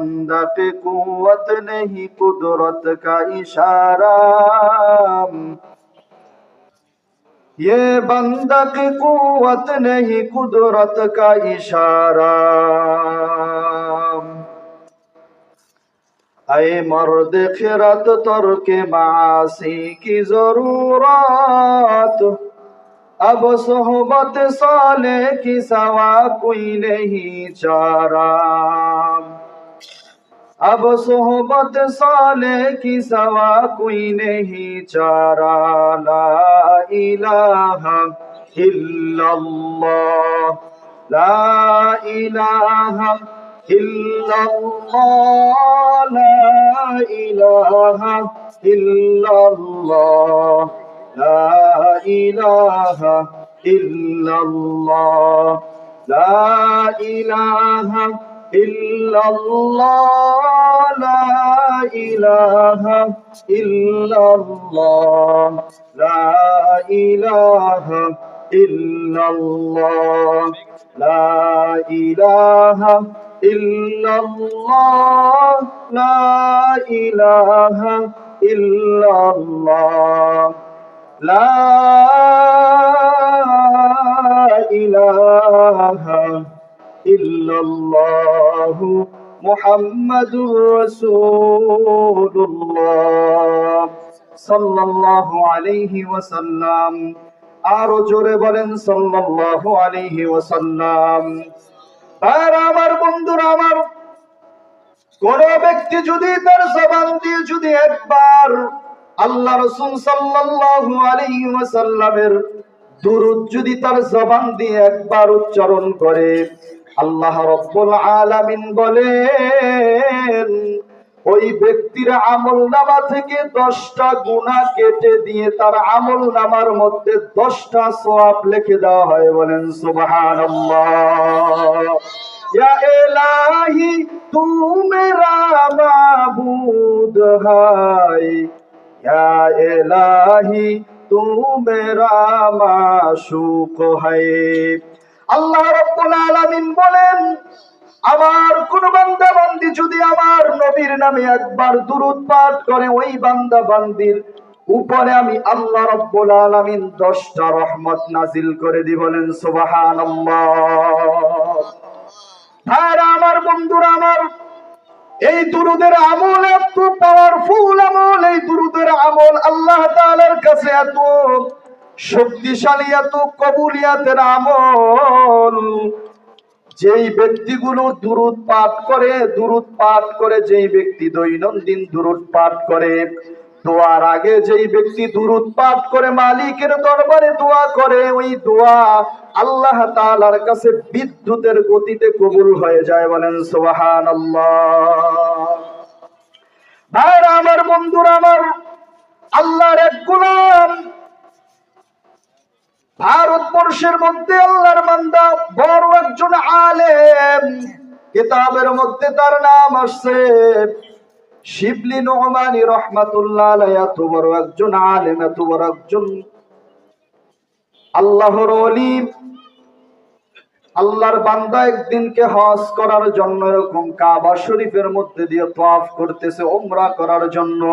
बंदा पे कुव्वत नहीं कुदरत का इशारा, ये बंदा की कुव्वत नहीं कुदरत का इशारा। ऐ मर्द खिरत तर्क मासी की जरूरत, अब सोहबत साले की सवा कोई नहीं चारा, अब सोहबत साले की सवा कोई नहीं चारा। ला इलाहा इल्लल्लाह, ला इलाहा इल्लल्लाह, ला इलाहा इल्लल्लाह, ला इलाहा इल्लल्लाह, ला इलाहा इल्लल्लाह, ला इलाहा इल्लल्लाह, ला इलाहा इल्लल्लाह, ला इलाहा इल्लल्लाह, ला इलाहा इल्लल्लाह, ला इलाहा इल्लल्लाहु मुहम्मदुर रसूलुल्लाह सल्लल्लाहु अलैहि वसल्लम। आरो जोरे बोलेन सल्लल्लाहु अलैहि वसल्लम। আর আমার বন্ধুরা আমার, কোন ব্যক্তি যদি তার জবান দিয়ে যদি একবার আল্লাহ রাসূল সাল্লাল্লাহু আলাইহি ওয়াসাল্লামের দুরূদ যদি তার জবান দিয়ে একবার উচ্চারণ করে, আল্লাহ রাব্বুল আলামিন বলেন ওই ব্যক্তির আমলনামা থেকে 10টা গুনাহ কেটে দিয়ে তার আমলনামার মধ্যে 10টা সওয়াব লিখে দেওয়া হয়। বলেন সুবহানাল্লাহ। या इलाही तू मेरा माबूद है, या इलाही तू मेरा माशूक है। আল্লাহ রাব্বুল আলামিন বলেন আমার কোন বান্দা বান্দি যদি আমার নবীর নামে একবার দুরূদ পাঠ করে, ওই বান্দা বান্দির উপরে আমি আল্লাহ রাব্বুল আলামিন 10টা রহমত নাজিল করে দিই। বলেন সুবহানাল্লাহ। আর আমার বন্ধুরা আমার, এই দুরূদের আমল এত পাওয়ারফুল আমল, এই দুরূদের আমল আল্লাহ তাআলার কাছে এত শক্তিশালী, এত কবুলিয়াতের আমল। যেই ব্যক্তিগুলো দুরূদ পাঠ করে যেই ব্যক্তি দৈনন্দিন দুরূদ পাঠ করে, দোয়ার আগে যেই ব্যক্তি দুরূদ পাঠ করে মালিকের দরবারে দোয়া করে, ওই দোয়া আল্লাহ তাআলার কাছে বিদ্যুতের গতিতে কবুল হয়ে যায়। বলেন সুবহানাল্লাহ। ভাইরা আমার, বন্ধুরা আমার, আল্লাহর এক গোলাম ভারতবর্ষের মধ্যে আল্লাহর বান্দা বড় একজন আলেম, কিতাবের মধ্যে তার নাম আসছে শিবলি নোমানী রহমাতুল্লাহ আলাইহি। এত বড় একজন আলেম, এত বড় একজন আল্লাহর ওলি। আল্লাহর বান্দা একদিনকে হজ করার জন্য এরকম কাবা শরীফের মধ্যে দিয়ে তাওয়াফ করতেছে উমরা করার জন্য।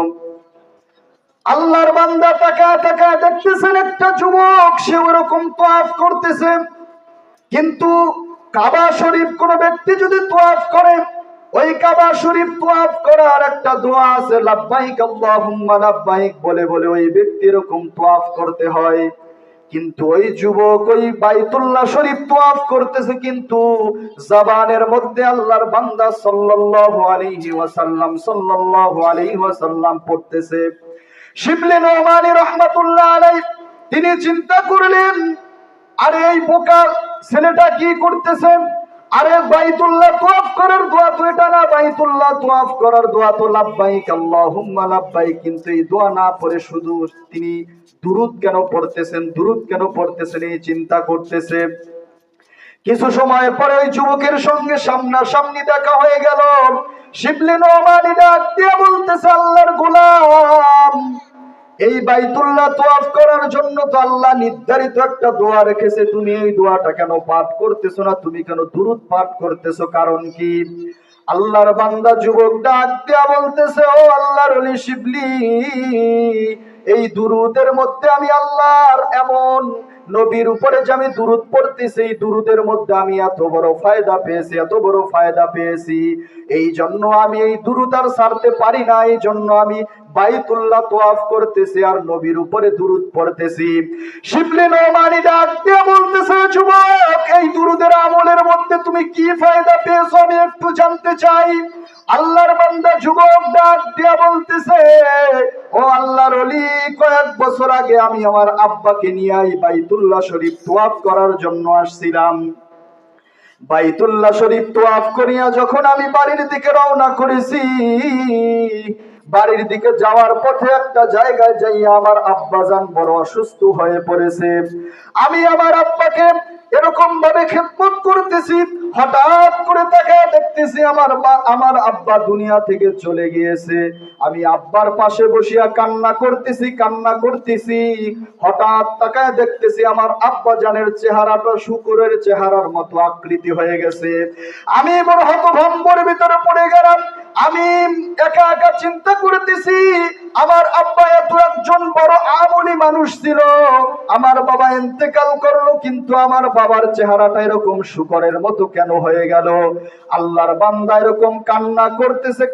আল্লাহর বান্দা তাকায় তাকায় দেখতেছেন একটা যুবক সে ওরকম তাওয়াফ করতেছে, কিন্তু কাবা শরীফ কোন ব্যক্তি যদি তাওয়াফ করে, ওই কাবা শরীফ তাওয়াফ করার একটা দোয়া আছে, লাব্বাইক আল্লাহুম্মা লাব্বাইক বলে বলে ওই ব্যক্তি এরকম তাওয়াফ করতে হয়। কিন্তু ওই যুবক ওই বাইতুল্লাহ শরীফ তাওয়াফ করতেছে, কিন্তু জবানের মধ্যে আল্লাহর বান্দা সাল্লাল্লাহু আলাইহি ওয়াসাল্লাম পড়তেছে। শিবলি নোমানী রহমাতুল্লাহ আলাইহি তিনি চিন্তা করলেন, আরে এই বোকা ছেলেটা কি করতেছে? আরে বাইতুল্লাহ তাওয়াফ করার দোয়া তো এটা না, বাইতুল্লাহ তাওয়াফ করার দোয়া তো লাব্বাইক আল্লাহুম্মা লাব্বাইক। কিন্তু এই দোয়া না পড়ে শুধু তিনি দুরূদ কেন পড়তেছেন এই চিন্তা করতেছে। কিছু সময় পরে ওই যুবকের সঙ্গে সামনাসামনি দেখা হয়ে গেল। শিবলি নোমানী ডাক দিয়ে বলতেছে, আল্লাহর গোলাম, এই বাইতুল্লাহ তাওয়াফ করার জন্য তো আল্লাহ নির্ধারিত একটা দোয়া রেখেছে, তুমি এই দোয়াটা কেন পাঠ করতেছো না? তুমি কেন দুরূদ পাঠ করতেছো? কারণ কি? আল্লাহর বান্দা যুবক ডাক দিয়া বলতেছে, ও আল্লাহর ওলি শিবলি, এই দুরুদের মধ্যে আমি আল্লাহর এমন নবীর উপরে যে আমি দুরুদ পড়তেছি, এই দুরুদের মধ্যে আমি এত বড় ফায়দা পেয়েছি, এত বড় ফায়দা পেয়েছি, এই জন্য আমি এই দুরুদ আর ছাড়তে পারি না। এই জন্য আমি বাইতুল্লাহ তওয়াফ করতেছি আর নবীর উপরে দুরুদ পড়তেছি। শিবলি নোমানি ডাক দিয়ে বলতেছে, যুবক, এই দুরুদের আমলের মধ্যে তুমি কি ফায়দা পেয়েছো আমি একটু জানতে চাই। আল্লাহর বান্দা যুবক ডাক দিয়া বলতেছে, ও আল্লাহর ওলি, কয়েক বছর আগে আমি আমার আব্বাকে নিয়ে বাইতুল্লাহ শরীফ তওয়াফ করার জন্য আসছিলাম। বাইতুল্লাহ শরীফ তওয়াফ করিয়া যখন আমি বাড়ির দিকে রওনা করেছি, বাড়ির দিকে যাওয়ার পথে একটা জায়গায় যাইয়া আমার আব্বাজান বড় অসুস্থ হয়ে পড়েছে। আমি আমার আব্বাকে এরকম ভাবে খেদমত করতেছি, হঠাৎ করে তাকায় দেখতেছি আমার আব্বা দুনিয়া থেকে চলে গিয়েছে। আমি আব্বার পাশে বসিয়া কান্না করতেছি। হঠাৎ তাকায় দেখতেছি আমার আব্বা জানের চেহারাটা শুকরের চেহারার মতো আকৃতি হয়ে গেছে। আমি বড় হতভম্বর ভিতরে পড়ে গেলাম। আমি একা একা চিন্তা করতেছি, আমার আব্বা এত একজন বড় আমলি মানুষ ছিল, আমার বাবা ইন্তেকাল করলো, কিন্তু আমার বাবার চেহারাটা এরকম শুকরের মতো কেন হয়ে গেল? আল্লাহর বান্দা এরকম কান্না করতেছে,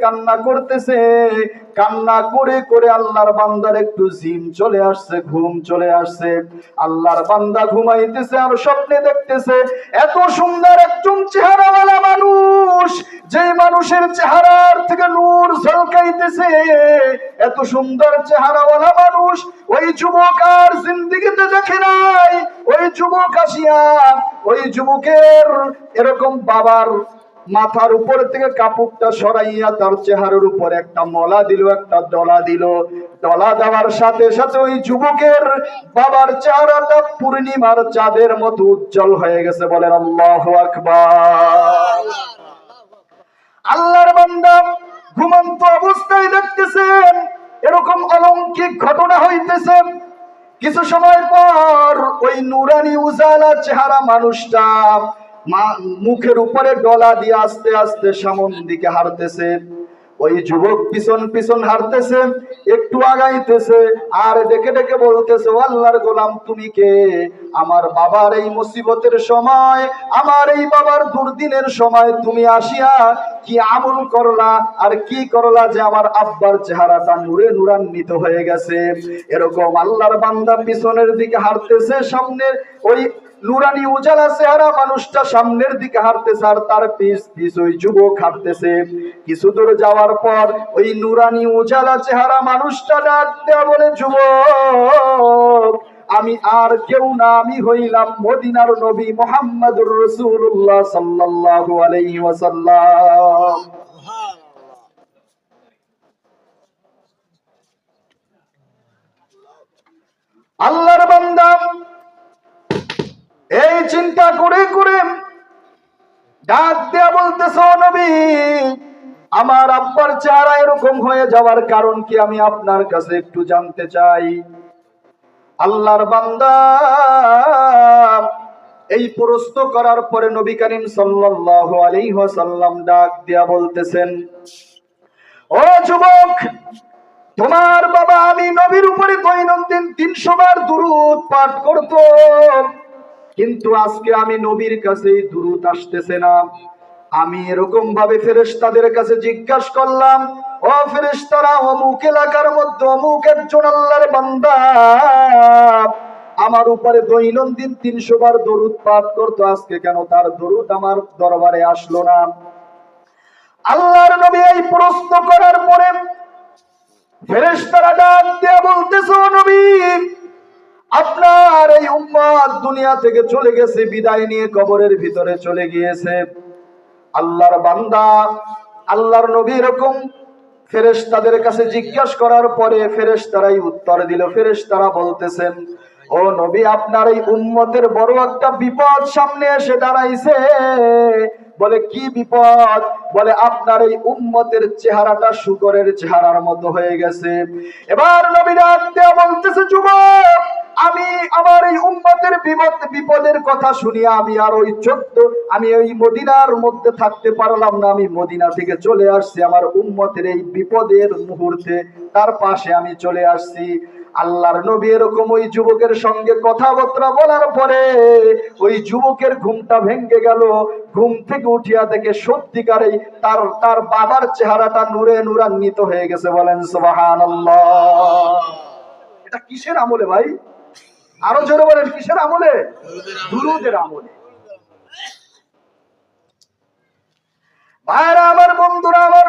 কান্না করে করে আল্লাহর বান্দার একটু জিম চলে আসছে, ঘুম চলে আসছে। আল্লাহর বান্দা ঘুমাইতেছে আর স্বপ্নে দেখতেছে এত সুন্দর একজন চেহারাওয়ালা মানুষ, যে মানুষের চেহারার থেকে নূর ঝলকাইতেছে, এত সুন্দর চেহারাওয়ালা মানুষ ওই যুবক আর জিন্দেগিতে দেখে নাই। ওই যুবক আসিয়া ওই যুবকের এরকম বাবার মাথার উপর থেকে কাপড়টা সরাইয়া তার চেহারার উপর একটা মলা দিল, একটা ডলা দিল। ডলা দেওয়ার সাথে সাথে ওই যুবকের বাবার চেহারাটা পূর্ণিমার চাঁদের মতো উজ্জ্বল হয়ে গেছে। বলেন আল্লাহু আকবার। আল্লাহর বান্দা ঘুমন্ত অবস্থায় দেখতেছেন এরকম অলৌকিক ঘটনা হইতেছে। কিছু সময় পর ওই নুরানি উজালা চেহারা মানুষটা মুখের উপরে ডলা দিয়ে আস্তে আস্তে সামন দিকে হাঁটতেছে। ওই যুবক পিছন পিছন হাঁটতেছে, একটু আগাইতেছে আর ডেকে ডেকে বলতেছে, ও আল্লাহর গোলাম, তুমি কে? আমার বাবার এই মুসিবতের সময়, আমার এই বাবার দুর্দিনের সময় তুমি আসিয়া কি আমল করলা আর কি করলা যে আমার আব্বার চেহারাটা নূরে নূরান্বিত হয়ে গেছে? এরকম আল্লাহর বান্দা পিছনের দিকে হাঁটতেছে, সামনে ওই নুরানি উজালা চেহারা মানুষটা সামনের দিকে হাঁটতেছে আর তার পিছ পিছ ওই যুবক হাঁটতেছে। কিছু দূর যাওয়ার পর ওই নুরানি উজালা চেহারা মানুষটা ডাক দেয়া বলে, যুবক, আমি আর কেউ না, আমি হইলাম মদিনার নবী মুহাম্মদুর রাসূলুল্লাহ সাল্লাল্লাহু আলাইহি ওয়াসাল্লাম। আল্লাহর বান্দা এই চিন্তা করে করে ডাক দেয়া বলতেছে, ও নবী, আমার আব্বার চেহারা এরকম হয়ে যাওয়ার কারণ কি আমি আপনার কাছে একটু জানতে চাই। আল্লাহর বান্দা এই প্রশ্ন করার পরে নবী করিম সাল্লাল্লাহু আলাইহি ওয়াসাল্লাম ডাক দেয়া বলতেছেন, ও যুবক, তোমার বাবা আমি নবীর উপরে দৈনন্দিন 300 বার দুরূদ পাঠ করত, কিন্তু আজকে আমি নবীর কাছে দুরূদ আসতেছে না। আমি এরকম ভাবে ফেরেশতাদের কাছে জিজ্ঞাসা করলাম, ও ফেরেশতারা, অমুক এলাকার মধ্যে অমুক একজন আল্লাহর বান্দা আমার উপরে দৈনন্দিন 300 বার দরুদ পাঠ করতো, আজকে কেন তার দরুদ আমার দরবারে আসলো না? আল্লাহর নবী এই প্রশ্ন করার পরে ফেরেশতারা ডাক দিয়ে বলতেছে, ও নবী, আপনার এই উম্মত দুনিয়া থেকে চলে গেছে, বিদায় নিয়ে কবরের ভিতরে চলে গিয়েছে। আল্লাহর বান্দা, আল্লাহর নবী এরকম ফেরেশতাদের কাছে জিজ্ঞাসা করার পরে ফেরেশতারাই উত্তর দিল। ফেরেশতারা বলতেছেন, ও নবী, আপনার এই উম্মতের বড় একটা বিপদ সামনে এসে দাঁড়াইছে। বলে, কি বিপদ? বলে, আপনার এই উম্মতের চেহারাটা শুকরের চেহারার মতো হয়ে গেছে। এবার নবী ডাক দেয়া বলতেছে, যুবক, আমি আমার এই উম্মতের বিপদের কথা শুনিয়া আমি ওই মদিনার মধ্যে থাকতে পারলাম না, আমি মদিনা থেকে চলে আসছি আমার উম্মতের এই বিপদের মুহূর্তে তার পাশে আমি চলে আসছি। আল্লাহর নবী এরকম ওই যুবকের সঙ্গে কথাবার্তা বলার পরে ওই যুবকের ঘুমটা ভেঙে গেল। ঘুম থেকে উঠিয়া দেখে সত্যিকারেই তার বাবার চেহারাটা নূরে নূরান্বিত হয়ে গেছে। বলেন সুবহানাল্লাহ। এটা কিসের আমলে ভাই? আরো জোরে বলেন, কিসের আমলে? দুরূদের আমলে। ভাইরা আমার, বন্ধুরা আমার,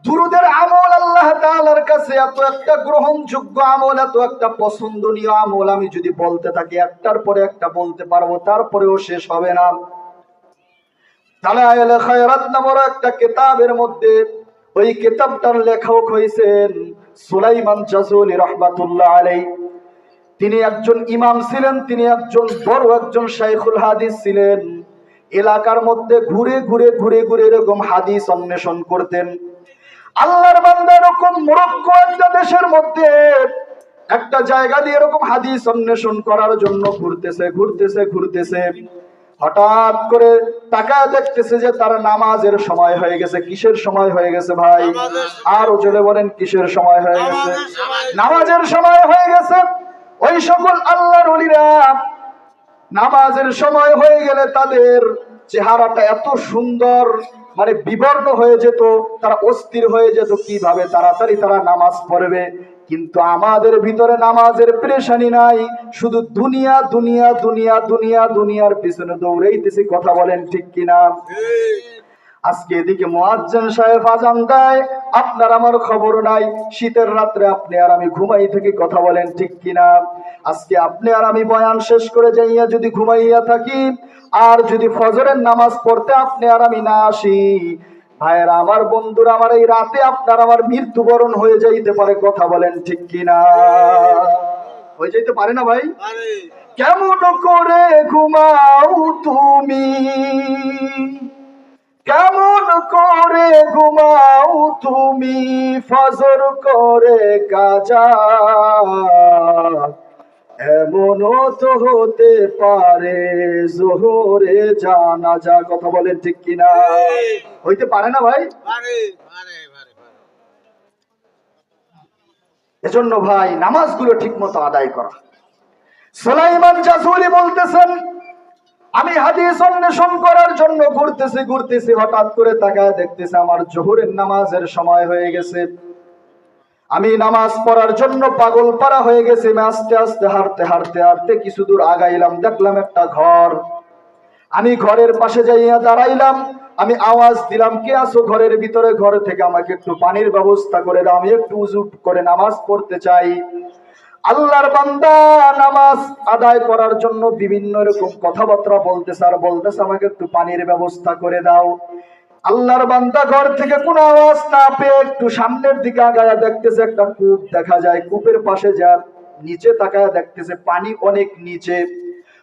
দুরূদের আমল আল্লাহ তাআলার কাছে এত একটা গ্রহণযোগ্য আমল, এত একটা পছন্দনীয় আমল, আমি যদি বলতে থাকি একটার পরে একটা বলতে পারবো, তারপরেও শেষ হবে না। দালায়েল খায়রাত নামের একটা কিতাবের মধ্যে, ওই কিতাবটার লেখক হইছেন সুলাইমান জাযুলি রাহমাতুল্লাহ আলাইহি। তিনি একজন ইমাম ছিলেন, তিনি একজন বড় একজন শাইখুল হাদিস ছিলেন। এলাকার মধ্যে ঘুরে ঘুরে ঘুরে ঘুরে এরকম হাদিস অন্বেষণ করতেন। আল্লাহর বান্দা এরকম মরক্কো একটা দেশের মধ্যে একটা জায়গা দিয়ে এরকম হাদিস অন্বেষণ করার জন্য ঘুরতেছে। হঠাৎ করে তাকায় দেখতেছে যে তার নামাজের সময় হয়ে গেছে। কিসের সময় হয়ে গেছে ভাই? আর জোরে বলেন, কিসের সময় হয়ে গেছে? নামাজের সময় হয়ে গেছে। ওই সকল আল্লাহর ওলিরা নামাজের সময় হয়ে গেলে তাদের চেহারাটা এত সুন্দর, মানে বিবর্ণ হয়ে যেত, তারা অস্থির হয়ে যেত কিভাবে তাড়াতাড়ি তারা নামাজ পড়বে। কিন্তু আমাদের ভিতরে নামাজের পেরেশানি নাই, শুধু দুনিয়া দুনিয়া দুনিয়া দুনিয়া দুনিয়ার পিছনে দৌড়াইতেছি। কথা বলেন ঠিক কিনা? আজকে এদিকে মুয়াজ্জিন সাহেব আযান দেয়, আপনার আমার খবর নাই। শীতের রাত্রে আপনি আর আমি ঘুমাই থাকি। কথা বলেন ঠিক কিনা? আজকে আপনি আর আমি বয়ান শেষ করে যাইয়া যদি ঘুমাইয়া থাকি, আর যদি ফজরের নামাজ পড়তে আপনি আর আমি না আসি, ভাইয়েরা আমার, বন্ধুরা আমার, এই রাতে আপনার আমার মৃত্যুবরণ হয়ে যাইতে পারে। কথা বলেন ঠিক কিনা? হয়ে যাইতে পারে না ভাই? কেমন করে ঘুমাও তুমি, কেমন করে ঘুমাও তুমি, ফজর করে কাজা, এমনও তো হতে পারে জোহরে জানাজা। কথা বলেন ঠিক কিনা? হইতে পারে না ভাই? এজন্য ভাই নামাজগুলো ঠিক মতো আদায় করা। সুলাইমান জাযুলি বলতেছেন, আমি হাদিস অন্বেষণ করার জন্য ঘুরতেছি, হঠাৎ করে তাকায় দেখতেছি আমার জোহরের নামাজের সময় হয়ে গেছে। আমি নামাজ পড়ার জন্য পাগল পারা হয়ে গেছি। আমি আস্তে আস্তে হাঁটতে কিছু দূর আগাইলাম, দেখলাম একটা ঘর। আমি ঘরের পাশে যাইয়া দাঁড়াইলাম। আমি আওয়াজ দিলাম, কে আছো ঘরের ভিতরে? ঘর থেকে আমাকে একটু পানির ব্যবস্থা করে দাও, আমি একটু উযু করে নামাজ পড়তে চাই। আল্লাহর বান্দা নামাজ আদায় করার জন্য বিভিন্ন রকম কথাবার্তা বলতেছে আর বলতেছে, আমাকে একটু পানির ব্যবস্থা করে দাও। আল্লাহর বান্দা ঘর থেকে কোনো আওয়াজ না পেয়ে একটু সামনের দিকে আগায়া দেখতেছে একটা কূপ দেখা যায়। কূপের পাশে যা নিচে তাকায়া দেখতেছে পানি অনেক নিচে।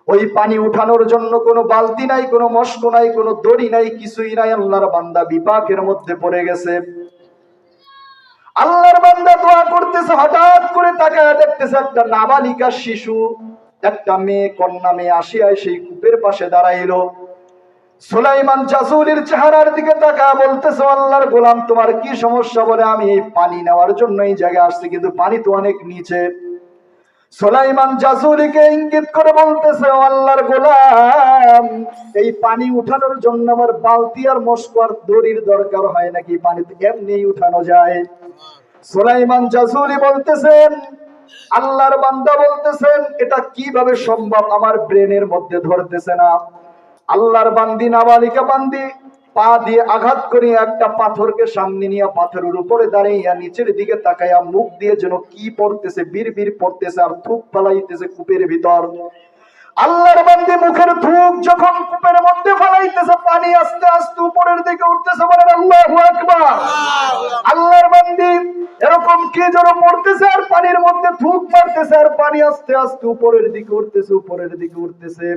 ওই পানি উঠানোর জন্য কোনো বালতি নাই, কোনো মস্ক নাই, কোনো দড়ি নাই, কিছুই নাই। আল্লাহর বান্দা বিপাকের মধ্যে পড়ে গেছে। আল্লাহর বান্দা দোয়া করতেছে, হঠাৎ করে তাকায় দেখতেছে একটা নাবালিকা শিশু, একটা মেয়ে, কন্যা মেয়ে আসিয়া সেই কূপের পাশে দাঁড়াইলো। সুলাইমান জাযুলির চেহারার দিকে তাকায় বলতেছে, আল্লাহর গোলাম, তোমার কি সমস্যা? বলে, আমি এই পানি নেওয়ার জন্য এই জায়গায় আসছি, কিন্তু পানি তো অনেক নিচে। সুলাইমান জাযুলিকে ইঙ্গিত করে বলতেছে, আল্লাহর গোলাম, এই পানি উঠানোর জন্য আমার বালতি আর মস্ক আর দড়ির দরকার হয় নাকি? পানি তো এমনি উঠানো যায়। সুলাইমান জাযুলি বলতেছেন, আল্লাহর বান্দা বলতেছেন, এটা কিভাবে সম্ভব? আমার ব্রেনের মধ্যে ধরতেছে না। আল্লাহর বান্দি, নাবালিকা বান্দি, পা দিয়ে আঘাত করে একটা পাথরকে সামনে নিয়ে পাথরের উপরে দাঁড়িয়ে নিচের দিকে তাকাইয়া মুখ দিয়ে যেন কি পড়তেছে, বিড়বিড় পড়তেছে আর থুক ফালাইতেছে কূপের ভিতর। আল্লাহর বান্দি মুখের থুক যখন কূপের মধ্যে ফালাইতেছে, পানি আস্তে আস্তে উপরের দিকে উঠতেছে। বলেন আল্লাহু আকবার। আল্লাহর বান্দি এরকম কি যেন পড়তেছে আর পানির মধ্যে থুক মারতেছে আর পানি আস্তে আস্তে উপরের দিকে উঠতেছে, উপরের দিকে উঠতেছে।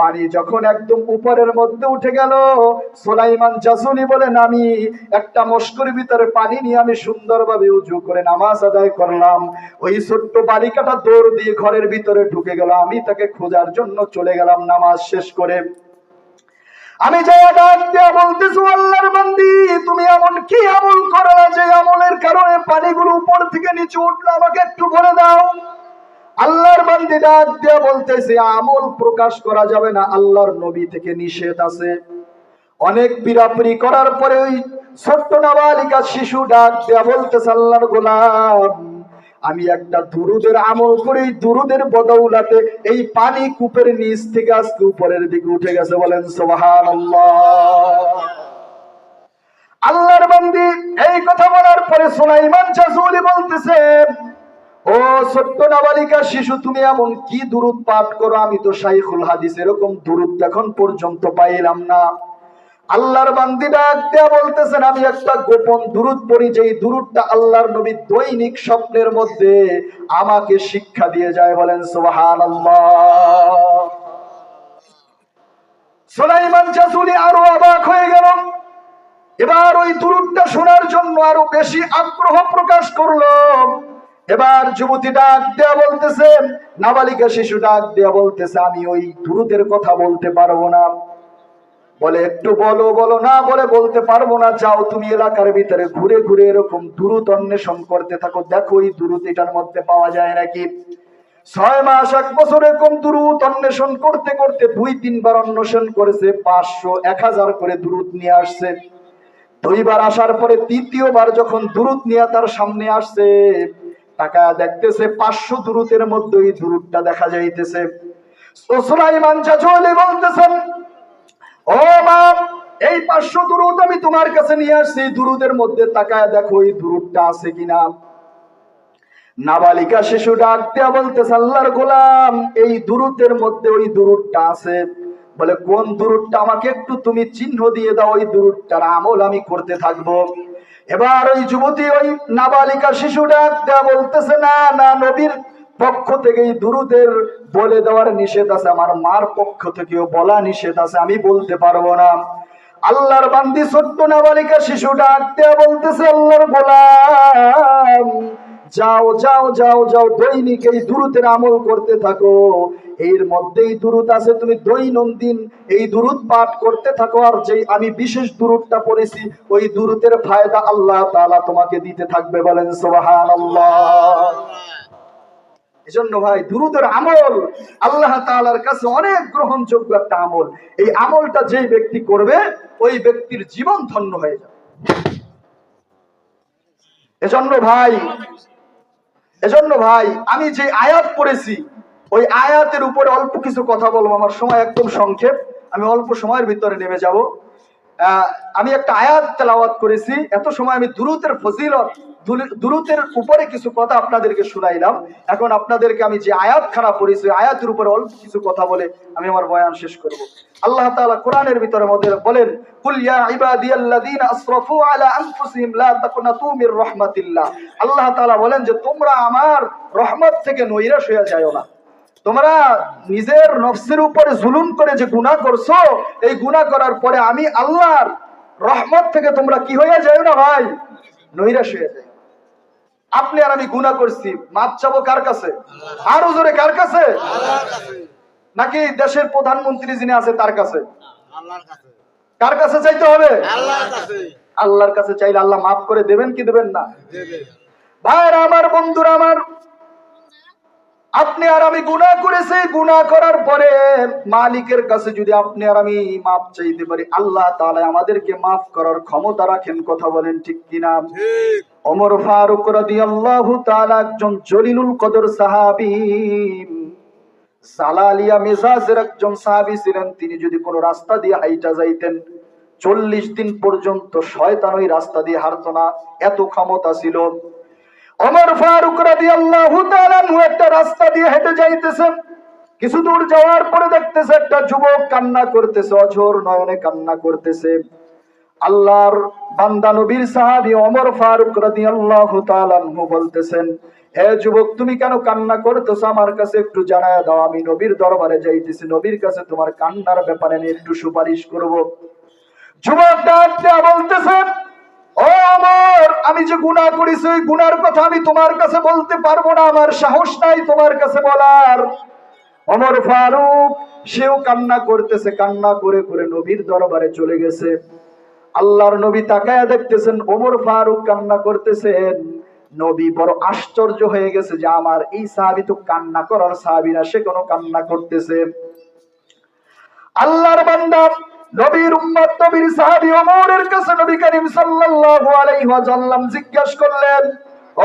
পানি যখন একদম উপরের মধ্যে উঠে গেল, সুলাইমান জাসুলি বলেন আমি একটা মশকের ভিতরে পানি নিয়ে আমি সুন্দরভাবে উজু করে নামাজ আদায় করলাম। ওই ছোট্ট বালিকাটা দৌড় দিয়ে ঘরের ভিতরে ঢুকে গেল, আমি তাকে খোঁজার জন্য চলে গেলাম নামাজ শেষ করে। আমি যাই ডাক দিয়া বলতেছি, আল্লাহর বান্দি তুমি এমন কি আমল করলা যে আমলের কারণে পানিগুলো উপর থেকে নিচে উঠলো, আমাকে একটু বলে দাও। আল্লাহর বান্দি ডাক দিয়া বলতেছে, আমল প্রকাশ করা যাবে না, আল্লাহর নবী থেকে নিষেধ আছে। অনেক পীড়াপিড়ি করার পরে ওই ছোট্ট নাবালিকা শিশু ডাক দিয়া বলতেছে, আল্লাহর গোলাম আমি একটা দুরুদের আমল করে দুরুদের বদৌলতে এই পানি কূপের নিচ থেকে আজকে উপরের দিকে উঠে গেছে। বলেন সুবহানাল্লাহ। আল্লাহর বান্দি এই কথা বলার পরে সুলাইমান জাসুলি বলতেছে, ও ছোট্ট নাবালিকা শিশু তুমি এমন কি দুরুদ পাঠ করো, আমি তো শাইখুল হাদিস এরকম দুরুদ এখন পর্যন্ত পাইলাম না। আল্লাহর বান্দি ডাক দেয়া বলতেছেন, আমি একটা গোপন দুরুদ পড়ি, যেই দুরুদটা আল্লাহর নবী দৈনিক স্বপ্নের মধ্যে আমাকে শিক্ষা দিয়ে যায়। বলেন সুবহানাল্লাহ। সুলাইমান জাসুলি আরো অবাক হয়ে গেল। এবার ওই দুরুদটা শোনার জন্য আরো বেশি আগ্রহ প্রকাশ করলো। এবার যুবতী ডাক দেয়া বলতেছে, নাবালিকা শিশু ডাক দেয়া বলতেছে, আমি ওই দুরুদের কথা বলতে পারবো না। বলে একটু বলো। বলো না বলে বলতে পারবো না। যাও তুমি এলাকার ভিতরে ঘুরে ঘুরে এরকম দুরুদ অন্বেষণ করতে থাকো, দেখো এই দুরুদ এটার মধ্যে পাওয়া যায় নাকি। 6 মাস 1 বছর এরকম দুরুদ অন্বেষণ করতে করতে 2-3 বার অন্বেষণ করেছে, 500 1000 করে দুরুদ নিয়ে আসছে। 2 বার আসার পরে 3য় বার যখন দুরুদ নিয়ে তার সামনে আসছে, টাকা দেখতেছে 500 দুরুদের মধ্যে এই দুরুদটা দেখা যাইতেছে। সুলাইমান জাসুলি বলতেছেন, ও মা এই 500 দুরুদ আমি তোমার কাছে নিয়ে আসছি, দুরুদের মধ্যে তাকায় দেখো এই দুরুদটা আছে কিনা। নাবালিকা শিশু ডাক দিয়া বলতেছে, আল্লাহর গোলাম এই দুরুদের মধ্যে ওই দুরুদটা আছে। বলে কোন দুরুদটা, আমাকে একটু তুমি চিহ্ন দিয়ে দাও, ওই দুরুদটার আমল আমি করতে থাকবো। এবার ওই যুবতী ওই নাবালিকা শিশু ডাক দেয়া বলতেছে, না না, নবীর পক্ষ থেকে এই দুরুদের বলে দেওয়ার নিষেধ আছে, আমার মার পক্ষ থেকেও বলা নিষেধ আছে, আমি বলতে পারবো না। আল্লাহর বান্দি ছোট্ট নাবালিকা শিশু ডাক দেয়া বলতেছে, আল্লাহর গোলাম যাও যাও যাও যাও, দৈনিক এই দুরুদের আমল করতে থাকো, এর মধ্যেই দুরুদ আছে, তুমি দৈনন্দিন এই দুরুদ পাঠ করতে থাকো। আর যেই আমি বিশেষ দুরুদটা পড়েছি ওই দুরুদের ফায়দা আল্লাহ তাআলা তোমাকে দিতে থাকবে। বলেন সুবহানাল্লাহ। এজন্য ভাই দুরুদের আমল আল্লাহ তাআলার কাছে অনেক গ্রহণযোগ্য একটা আমল। এই আমলটা যেই ব্যক্তি করবে ওই ব্যক্তির জীবন ধন্য হয়ে যাবে। এজন্য ভাই আমি যে আয়াত পড়েছি ওই আয়াতের উপরে অল্প কিছু কথা বলবো, আমার সময় একদম সংক্ষেপ, আমি অল্প সময়ের ভিতরে নেমে যাব। আমি একটা আয়াত তেলাওয়াত করেছি, এত সময় আমি দুরুদের ফজিলত দুরুদের উপরে কিছু কথা আপনাদেরকে শুনাইলাম। এখন আপনাদেরকে আমি যে আয়াত খানা পড়েছি আয়াতের উপরে অল্প কিছু কথা বলে আমি আমার বয়ান শেষ করব। আল্লাহ তাআলা কোরআনের ভিতরে বলেন, কুল ইয়া ইবাদিয়াল্লাযীনা আসরাফু আলা আনফুসিহিম লা তাকনাতু মির রাহমাতিল্লাহ। আল্লাহ তাআলা বলেন যে তোমরা আমার রহমত থেকে নৈরাশ হয়ে যাও না। তোমরা নিজের নফসের উপরে জুলুম করে যে গুনাহ করছো, এই গুনাহ করার পরে আমি আল্লাহর রহমত থেকে তোমরা কি হয়ে যাও না ভাই, নৈরাশ হয়ে যাও। আপনি আর আমি গুনাহ করছি, মাপ চাবো কার কাছে? আরো জোরে কার কাছে? আল্লাহর কাছে। নাকি দেশের প্রধানমন্ত্রী যিনি আছে তার কাছে? আল্লাহর কাছে। কার কাছে চাইতে হবে? আল্লাহর কাছে। আল্লাহর কাছে চাইলে আল্লাহ মাফ করে দেবেন কি দেবেন না? দেবেন। ভাইরা আমার, বন্ধুরা আমার, আপনি আর আমি গুনাহ করেছি, গুনাহ করার পরে মালিকের কাছে যদি আপনি আর আমি মাফ চাইতে পারি, আল্লাহ তাআলা আমাদেরকে মাফ করার ক্ষমতা রাখেন। কথা বলেন ঠিক কিনা? ঠিক। ওমর ফারুক রাদিয়াল্লাহু তাআলা একজন জলিলুল কদর সাহাবী, জালালিয়া মেজাজের একজন সাহাবী ছিলেন। তিনি যদি কোনো রাস্তা দিয়ে হাইটা যাইতেন 40 দিন পর্যন্ত শয়তান ওই রাস্তা দিয়ে হাঁটতো না, এত ক্ষমতা ছিল। ওমর ফারুক রাদিয়াল্লাহু তাআলা একটা রাস্তা দিয়ে হেঁটে যাইতেছে, কিছু দূর যাওয়ার পরে দেখতেছে একটা যুবক কান্না করতেছে, অঝোর নয়নে কান্না করতেছে। আল্লাহর বান্দা নবীর সাহাবী ওমর ফারুক রাদিয়াল্লাহু তাআলা আনহু বলতেছেন, হে যুবক, তুমি কেন কান্না করতেছো? আমার কাছে একটু জানায়া দাও, আমি নবীর দরবারে যাইতেছি, নবীর কাছে তোমার কান্নার ব্যাপারে আমি একটু সুপারিশ করব। যুবক ডাক দেয়া বলতেছেন, ও ওমর, আমি যে গুনাহ করেছি ওই গুনার কথা আমি তোমার কাছে বলতে পারবো না, আমার সাহস নাই তোমার কাছে বলার। ওমর ফারুক সেও কান্না করতেছে, কান্না করে করে নবীর দরবারে চলে গেছে। আল্লাহর নবী তাকায়া দেখতেছেন ওমর ফারুক কান্না করতেছেন। নবী বড় আশ্চর্য হয়ে গেছে যে আমার এই সাহাবী তো কান্না করার সাহাবী না, সে কোনো কান্না করতেছে। আল্লাহর বান্দা নবীর উম্মত নবীর সাহাবী ওমরের কাছে নবী করিম সাল্লাল্লাহু আলাইহি ওয়াসাল্লাম জিজ্ঞাসা করলেন,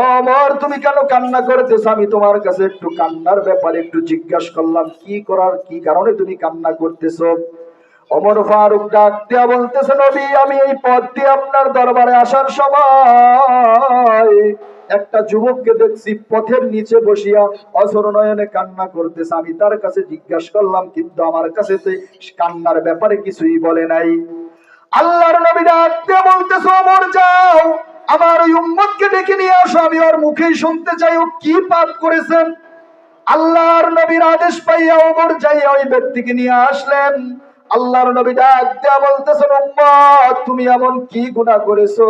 ওমর, তুমি কেন কান্না করতেছো? আমি তোমার কাছে একটু কান্নার ব্যাপারে একটু জিজ্ঞাসা করলাম, কি কারণে তুমি কান্না করতেছো? ওমর ফারুক ডাক দিয়া বলতেছে, নবী, আমি এই পথ দিয়ে আপনার দরবারে আসার সময় একটা যুবককে দেখছি পথের নিচে বসিয়া অঝর নয়নে কান্না করতেছে। আমি তার কাছে জিজ্ঞাসা করলাম, কিন্তু আমার কাছে তো কান্নার ব্যাপারে কিছুই বলে নাই। আল্লাহর নবী ডাক দিয়া বলতেছে, ওমর, যাও আমার ওই উম্মতকে ডেকে নিয়ে আসো, আমি ওর মুখেই শুনতে চাই ও কি পাপ করেছেন। আল্লাহর নবীর আদেশ পাইয়া ওমর যাইয়া ওই ব্যক্তিকে নিয়ে আসলেন। আল্লাহর নবী ডাক দেয়া বলতেছেন, উম্মত, তুমি এমন কি গুনাহ করেছো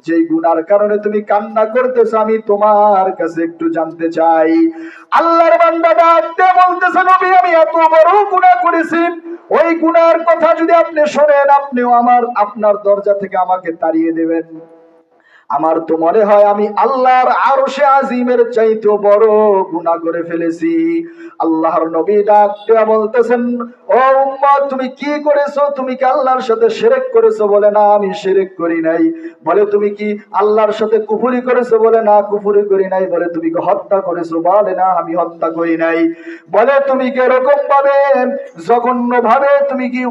যে গুনার কারণে তুমি কান্না করতেছো? আমি তোমার কাছে একটু জানতে চাই। আল্লাহর বান্দা ডাক দেয়া বলতেছে, নবী, আমি এত বড় গুনাহ করেছি, ওই গুনার কথা যদি আপনি শোনেন আপনিও আপনার দরজা থেকে আমাকে তাড়িয়ে দেবেন। আমার তো মনে হয় আমি আল্লাহর আরশে আজিমের চাইতে বড় গুনাহ করে ফেলেছি। আল্লাহর নবী ডাক দিয়া বলতেছেন, ও উম্মত, তুমি কি করেছো? তুমি কি আল্লাহর সাথে শিরক করেছো? বলে, না, আমি শিরক করি নাই। বলে, তুমি কি আল্লাহর সাথে কুফরি করেছো? বলে, না, কুফরি করি নাই। বলে, তুমি কি হত্যা করেছো? বলে, না, আমি হত্যা করি নাই। বলে, তুমি কি এরকম ভাবে জঘন্য ভাবে তুমি কি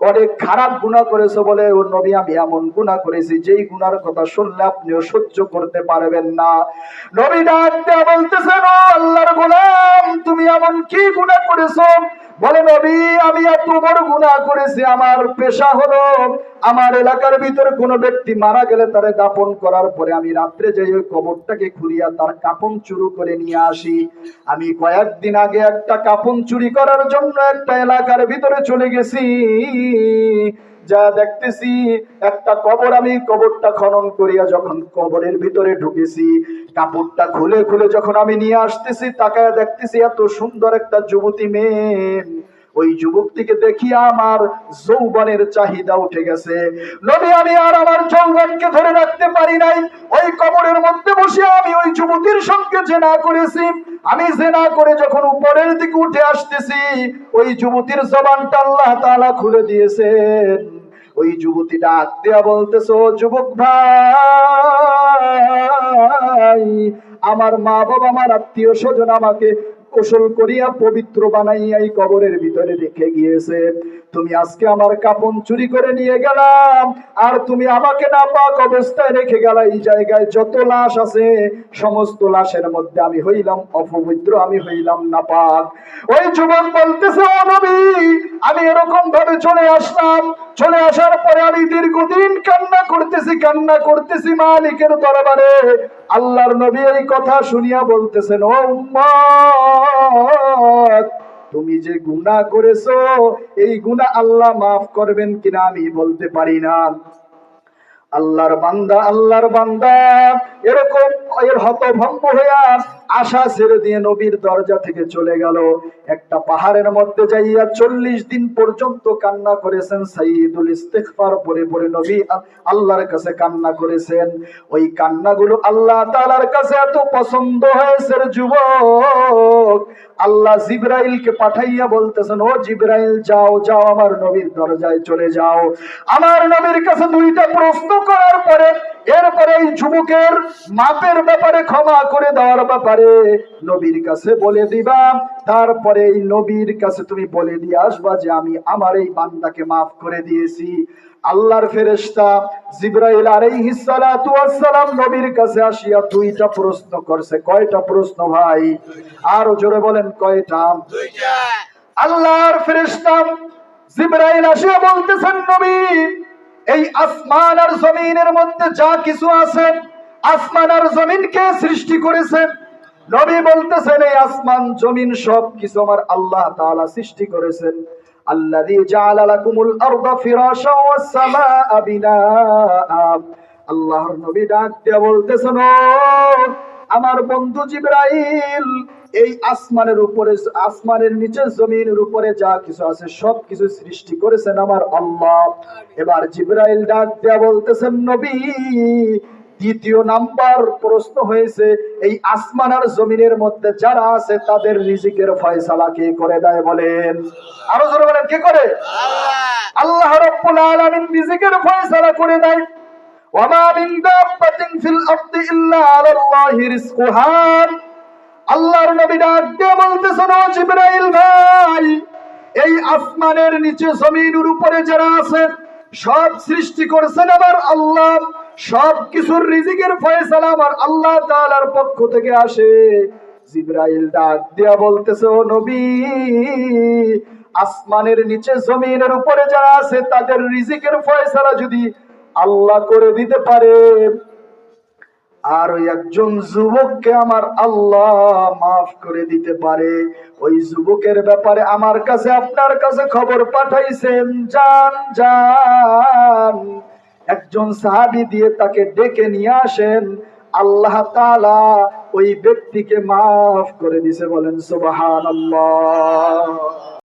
অনেক খারাপ গুনাহ করেছো? বলে, ও নবী, আমি এমন গুনাহ করেছি যেই গুনার কথা শুনলে আপনিও সহ্য করতে পারবেন না। নবী ডাক দেয়া বলতেছেন, ও আল্লাহর গোলাম, তুমি এমন কি গুনাহ করেছো? বলে, নবী, আমি এত বড় গুনাহ করেছি, আমার পেশা হলো আমার এলাকার ভিতরে কোনো ব্যক্তি মারা গেলে তারে দাফন করার পরে আমি রাত্রে যাই ওই কবরটাকে খুঁড়িয়া তার কাফন চুরি করে নিয়ে আসি। আমি কয়েকদিন আগে একটা কাফন চুরি করার জন্য একটা এলাকার ভিতরে চলে গেছি, যা দেখতেছি একটা কবর। আমি কবরটা খনন করিয়া যখন কবরের ভিতরে ঢুকেছি, কাপড়টা খুলে খুলে যখন আমি নিয়ে আসতেছি, তাকায় দেখতেছি এত সুন্দর একটা যুবতী মেয়ে। ওই যুবকটিকে দেখিয়া আমার যৌবনের চাহিদা উঠে গেছে। নবী, আমি আর আমার যৌবনকে ধরে রাখতে পারি নাই। ওই কবরের মধ্যে বসে আমি ওই যুবতীর সঙ্গে জেনা করেছি। আমি জেনা করে যখন উপরের দিকে উঠে আসতেছি, ওই যুবতীর জবানটা আল্লাহ তাআলা খুলে দিয়েছেন। ওই যুবতী ডাক দেয়া বলতেছে, ও যুবক ভাই, আমার মা বাবা, আমার আত্মীয় স্বজন আমাকে গোসল করিয়া পবিত্র বানাইয়া এই কবরের ভিতরে রেখে গিয়েছে। তুমি আজকে আমার কাপন চুরি করে নিয়ে গেলাম, আর তুমি আমাকে নাপাক অবস্থায় রেখে গেলা। এই জায়গায় যত লাশ আছে সমস্ত লাশের মধ্যে আমি হইলাম অপবিত্র, আমি হইলাম নাপাক। ওই যুবক বলতেছে, ও নবী, আমি এরকম ভাবে চলে আসলাম। চলে আসার পরে আমি দীর্ঘদিন কান্না করতেছি মালিকের দরবারে। আল্লাহর নবী এই কথা শুনিয়া বলতেছেন, ও উম্মত, তুমি যে গুনাহ করেছো এই গুনাহ আল্লাহ মাফ করবেন কিনা আমি বলতে পারি না। আল্লাহর বান্দা এরকম এর হতভম্ব হইয়া আশা ছেড়ে দিয়ে নবীর দরজা থেকে চলে গেল। একটা পাহাড়ের মধ্যে যাইয়া 40 দিন পর্যন্ত কান্না করেছেন। সাইয়্যিদুল ইস্তিগফার পরে পরে নবী আল্লাহর কাছে কান্না করেছেন। ওই কান্নাগুলো আল্লাহ তাআলার কাছে এত পছন্দ হয়েছে যুবক, আল্লাহ জিবরাইলকে পাঠাইয়া বলতেছেন, ও জিবরাইল, যাও যাও আমার নবীর দরজায় চলে যাও। আমার নবীর কাছে 2টা প্রশ্ন করার পরে এরপরে এই যুবকের মাপের ব্যাপারে, ক্ষমা করে দেওয়ার ব্যাপারে নবীর কাছে বলে দিবা। তারপরে এই নবীর কাছে তুমি বলে দিয়ে আসবা যে আমি আমার এই বান্দাকে মাফ করে দিয়েছি। আল্লাহর ফেরেশতা জিবরাইল আলাইহিস সালাতু ওয়াস সালাম নবীর কাছে আসিয়া 2টা প্রশ্ন করছে। কয়টা প্রশ্ন ভাই? আরো জোরে বলেন, কয়টা? 2টা। আল্লাহর ফেরেশতা জিবরাইল আসিয়া বলতেছেন, নবী, এই আসমান আর জমিনের মধ্যে যা কিছু আছে, আসমান আর জমিনকে সৃষ্টি করেছেন। নবী বলতেছেন এই আসমান জমিন সব কিছু আমার আল্লাহ তাআলা সৃষ্টি করেছেন। আল্লাযী জাআলা লাকুমুল আরদা ফিরাশা ওয়াস সামাআ বিনাআ। আল্লাহর নবী ডাক দিয়ে বলতেছেন, ও আমার বন্ধু জিবরাইল, এই আসমানের উপরে, আসমানের নিচে, জমিনের উপরে যা কিছু আছে সব কিছু সৃষ্টি করেছেন আমার আল্লাহ। এবার জিবরাইল ডাক দিয়া বলতেছেন, নবী, দ্বিতীয় নাম্বার প্রশ্ন হয়েছে, এই আসমান আর জমিনের মধ্যে যারা আছে তাদের রিজিকের ফয়সালা কে করে দেয় বলেন? আরো জোরে বলেন, কে করে? আল্লাহ রাব্বুল আলামিন রিজিকের ফয়সালা করে দেয়। ওয়ামা মিন দাব্বাতিন ফিল আরদি ইল্লা আলাল্লাহি রিজকুহা। আল্লাহর নবী ডাক দিয়ে বলতেছেন, ও জিবরাইল ভাই, এই আসমানের নিচে জমিনের উপরে যারা আছে সব সৃষ্টি করেছেন আমার আল্লাহ। সব কিছুর রিজিকের ফয়সালা আমার আল্লাহ তাআলার পক্ষ থেকে আসে। জিবরাইল ডাক দিয়া বলতেছে, ও নবী, আসমানের নিচে জমিনের উপরে যারা আছে তাদের রিজিকের ফয়সালা যদি আল্লাহ করে দিতে পারে, আর ওই একজন যুবককে আমার আল্লাহ মাফ করে দিতে পারে, ওই যুবকের ব্যাপারে আমার কাছে, আপনার কাছে খবর পাঠাইছেন, যান যান একজন সাহাবী দিয়ে তাকে ডেকে নিয়ে আসেন, আল্লাহ তাআলা ওই ব্যক্তিকে মাফ করে দিয়েছে। বলেন সুবহানাল্লাহ।